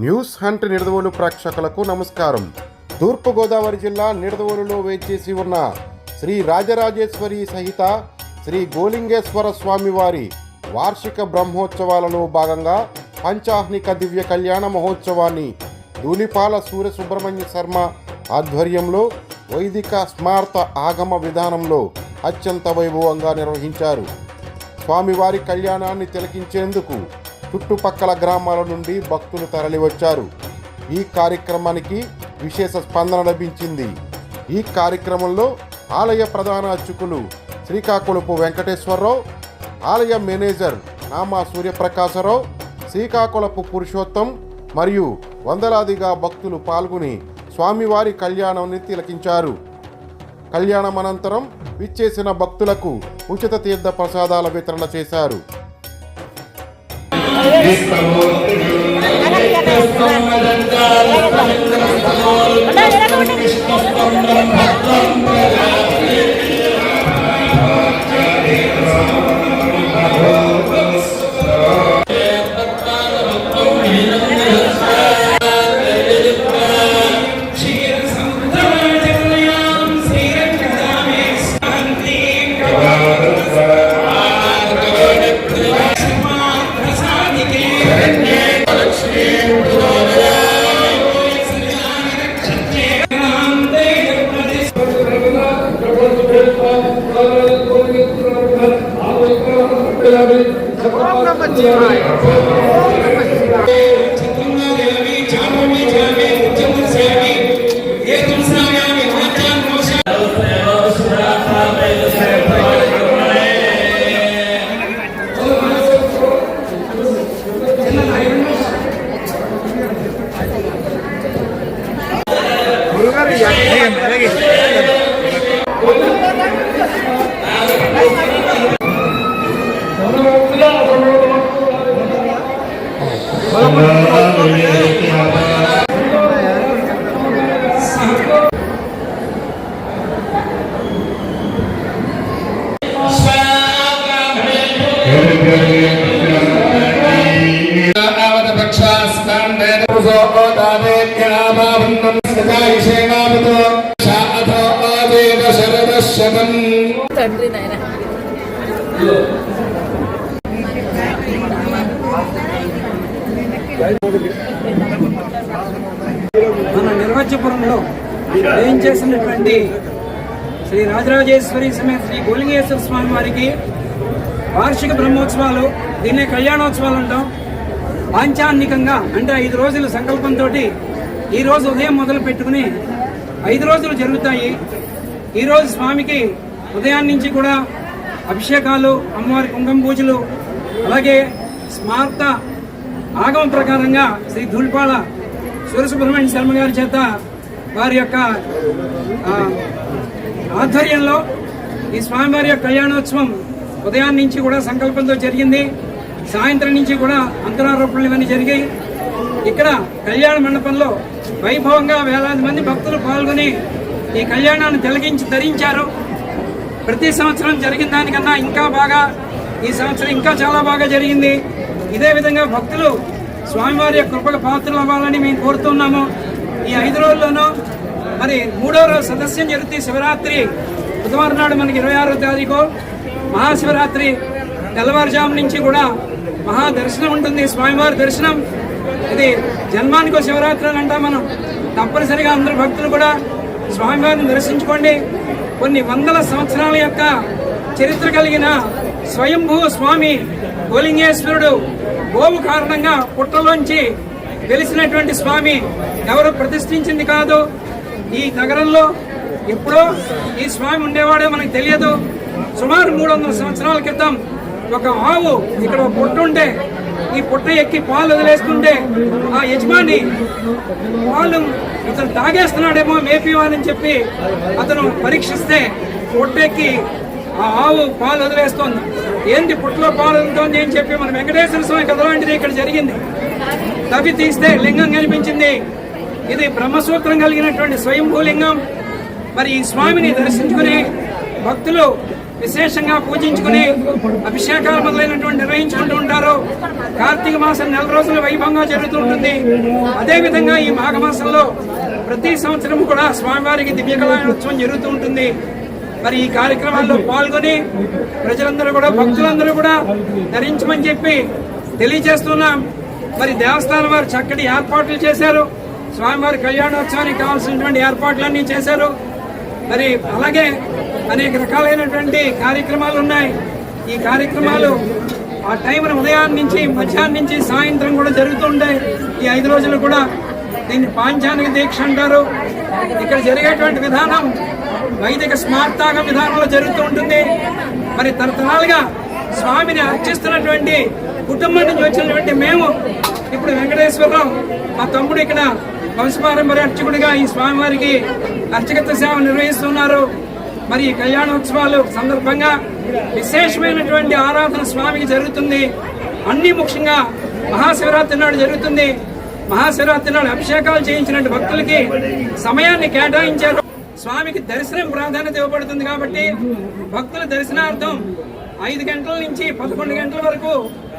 News hunt Nidadavolu ప్రేక్షకులకు నమస్కారం. తూర్పుగోదావరి జిల్లా నిడదవోలులో వేచేసి ఉన్న శ్రీ రాజరాజేశ్వరి సహిత శ్రీ గోలింగేశ్వర స్వామివారి వార్షిక బ్రహ్మోత్సవాలలో భాగంగా పంచాహ్నిక దివ్య కళ్యాణ మహోత్సవాన్ని ధూళిపాల సూర్య సుబ్రహ్మణ్య శర్మ ఆధ్వర్యంలో వైదిక స్మార్త ఆగమ విధానంలో అత్యంత వైభవంగా నిర్వహించారు. స్వామివారి కళ్యాణాన్ని తిలకించేందుకు చుట్టుపక్కల గ్రామాల నుండి భక్తులు తరలివచ్చారు. ఈ కార్యక్రమానికి విశేష స్పందన లభించింది. ఈ కార్యక్రమంలో ఆలయ ప్రధాన అర్చకులు శ్రీకాకుళపు వెంకటేశ్వరరావు, ఆలయ మేనేజర్ నామా సూర్యప్రకాశరావు, శ్రీకాకుళపు పురుషోత్తం మరియు వందలాదిగా భక్తులు పాల్గొని స్వామివారి కళ్యాణాన్ని తిలకించారు. కళ్యాణం అనంతరం విచ్చేసిన భక్తులకు ఉచిత తీర్థ ప్రసాదాల వితరణ చేశారు. మన నిర్వజ్జపురంలో ఏం చేసినటువంటి శ్రీ రాజరాజేశ్వరి సమేత శ్రీ గోలింగేశ్వర స్వామి వారికి వార్షిక బ్రహ్మోత్సవాలు, దీన్నే కళ్యాణోత్సవాలు అంటాం. పాంచాన్నికంగా అంటే 5 రోజుల సంకల్పంతో ఈరోజు ఉదయం మొదలు పెట్టుకుని 5 రోజులు జరుగుతాయి. ఈరోజు స్వామికి ఉదయం నుంచి కూడా అభిషేకాలు, అమ్మవారి కుంకుమ పూజలు, అలాగే స్మార్త ఆగమ ప్రకారంగా శ్రీ ధూళిపాల సూర్య సుబ్రహ్మణ్య శర్మ గారి చేత వారి యొక్క ఆధ్వర్యంలో ఈ స్వామివారి యొక్క కళ్యాణోత్సవం ఉదయం నుంచి కూడా సంకల్పంతో జరిగింది. సాయంత్రం నుంచి కూడా అంతరారోపణలు ఇవన్నీ జరిగాయి. ఇక్కడ కళ్యాణ మండపంలో వైభవంగా వేలాది మంది భక్తులు పాల్గొని ఈ కళ్యాణాన్ని తిలకించి ధరించారు. ప్రతి సంవత్సరం జరిగిన దానికన్నా ఇంకా బాగా ఈ సంవత్సరం ఇంకా చాలా బాగా జరిగింది. ఇదే విధంగా భక్తులు స్వామివారి యొక్క కృపకు పాత్రలు అవ్వాలని మేము కోరుతున్నాము. ఈ 5 రోజుల్లోనూ మరి 3వ రోజు సదస్యం జరుగుతుంది. శివరాత్రి బుధవారం నాడు మనకి 26వ తారీఖు మహాశివరాత్రి తెల్లవారుజాము నుంచి కూడా మహాదర్శనం ఉంటుంది. స్వామివారి దర్శనం ఇది జన్మానికో శివరాత్రి అని అంటాం మనం. తప్పనిసరిగా అందరు భక్తులు కూడా స్వామివారిని దర్శించుకోండి. కొన్ని వందల సంవత్సరాల యొక్క చరిత్ర కలిగిన స్వయంభూ స్వామి గోలింగేశ్వరుడు గోవు కారణంగా పుట్టలోంచి వెలిసినటువంటి స్వామి, ఎవరు ప్రతిష్ఠించింది కాదు. ఈ నగరంలో ఎప్పుడో ఈ స్వామి ఉండేవాడో మనకు తెలియదు. సుమారు 300 సంవత్సరాల క్రితం ఒక ఆవు ఇక్కడ పుట్ట ఉంటే ఈ పుట్ట ఎక్కి పాలు వదిలేస్తుంటే ఆ యజమాని పాలు ఇతను తాగేస్తున్నాడేమో మేపివాలని చెప్పి అతను పరీక్షిస్తే పుట్టెక్కి ఆ ఆవు పాలు వదిలేస్తోంది. ఏంటి పుట్టలో పాలు వదులుతోంది అని చెప్పి మన వెంకటేశ్వర స్వామి కథ లాంటిది ఇక్కడ జరిగింది. తవ్వి తీస్తే లింగం కనిపించింది. ఇది బ్రహ్మసూత్రం కలిగినటువంటి స్వయంభూ లింగం. మరి ఈ స్వామిని దర్శించుకుని భక్తులు విశేషంగా పూజించుకుని అభిషేకాలు మొదలైనటువంటి నిర్వహించుకుంటూ ఉంటారు. కార్తీక మాసం 4 రోజులు వైభవంగా జరుగుతూ ఉంటుంది. అదేవిధంగా ఈ మాఘమాసంలో ప్రతి సంవత్సరం కూడా స్వామివారికి దివ్య కళ్యాణోత్సవం జరుగుతూ ఉంటుంది. మరి ఈ కార్యక్రమాల్లో పాల్గొని ప్రజలందరూ కూడా భక్తులందరూ కూడా ధరించమని చెప్పి తెలియజేస్తున్నాం. మరి దేవస్థానం వారు చక్కటి ఏర్పాట్లు చేశారు. స్వామివారి కళ్యాణోత్సవానికి కావాల్సినటువంటి ఏర్పాట్లన్నీ చేశారు. మరి అలాగే అనేక రకాలైనటువంటి కార్యక్రమాలు ఉన్నాయి. ఈ కార్యక్రమాలు ఆ టైంన ఉదయాన్నే నుంచి మధ్యాహ్నం నుంచి సాయంత్రం కూడా జరుగుతూ ఉంటాయి. ఈ 5 రోజులు కూడా దీన్ని పాంచానిక దీక్ష అంటారు. ఇక్కడ జరిగేటువంటి విధానం వైదిక స్మార్తాగ విధానంలో జరుగుతూ ఉంటుంది. మరి తరతరాలుగా స్వామిని అర్చిస్తున్నటువంటి కుటుంబం నుంచి వచ్చినటువంటి మేము ఇప్పుడు వెంకటేశ్వరరావు మా తమ్ముడు ఇక్కడ వంశపారంపర్య అర్చకుడిగా ఈ స్వామివారికి అర్చకత్వ సేవ నిర్వహిస్తున్నారు. మరి ఈ కళ్యాణోత్సవాలు సందర్భంగా విశేషమైనటువంటి ఆరాధన స్వామికి జరుగుతుంది. అన్ని ముఖ్యంగా మహాశివరాత్రి నాడు జరుగుతుంది. మహాశివరాత్రి నాడు అభిషేకాలు చేయించినట్టు భక్తులకి సమయాన్ని కేటాయించారు. స్వామికి దర్శనం ప్రాధాన్యత ఇవ్వబడుతుంది కాబట్టి భక్తుల దర్శనార్థం 5 గంటల నుంచి 11 గంటల వరకు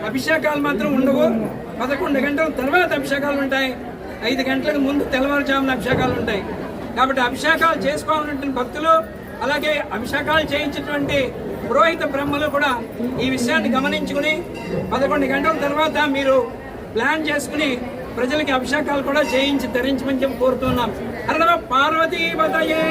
అభిషేకాలు మాత్రం ఉండవు. 11 గంటల తర్వాత అభిషేకాలు ఉంటాయి. 5 గంటలకు ముందు తెల్లవారుజామున అభిషేకాలు ఉంటాయి. కాబట్టి అభిషేకాలు చేసుకోవాలంటే భక్తులు, అలాగే అభిషేకాలు చేయించినటువంటి పురోహిత బ్రహ్మలు కూడా ఈ విషయాన్ని గమనించుకుని 11 గంటల తర్వాత మీరు ప్లాన్ చేసుకుని ప్రజలకి అభిషేకాలు కూడా చేయించి ధరించమని చెప్పి కోరుతున్నాం. అలా పార్వతీపతయే.